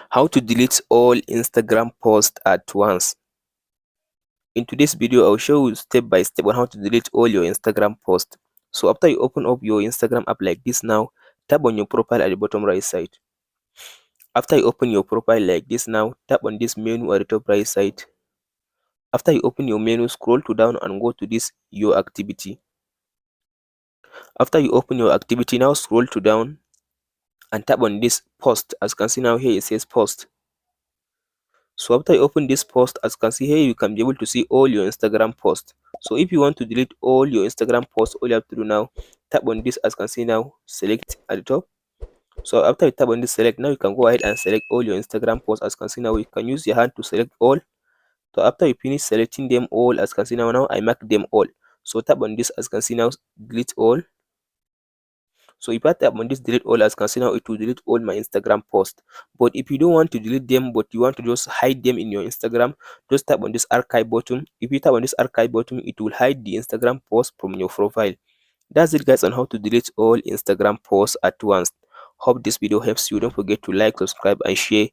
How to delete all Instagram posts at once. In today's video, I'll show you step by step on how to delete all your Instagram posts. So after you open up your Instagram app like this now, tap on your profile at the bottom right side. After you open your profile like this now, tap on this menu at the top right side. After you open your menu, scroll to down and go to this your activity. After you open your activity, now scroll to down and tap on this post. As you can see now here, it says post. So after you open this post, as you can see here, you can be able to see all your Instagram posts. So if you want to delete all your Instagram posts, all you have to do now, tap on this. As you can see now, select at the top. So after you tap on this select, now you can go ahead and select all your Instagram posts. As you can see now, you can use your hand to select all. So after you finish selecting them all, as you can see now, I mark them all. So tap on this. As you can see now, delete all. So if I tap on this delete all, as you can see now, it will delete all my Instagram posts. But if you don't want to delete them, but you want to just hide them in your Instagram, just tap on this archive button. If you tap on this archive button, it will hide the Instagram post from your profile. That's it guys on how to delete all Instagram posts at once. Hope this video helps you. Don't forget to like, subscribe and share.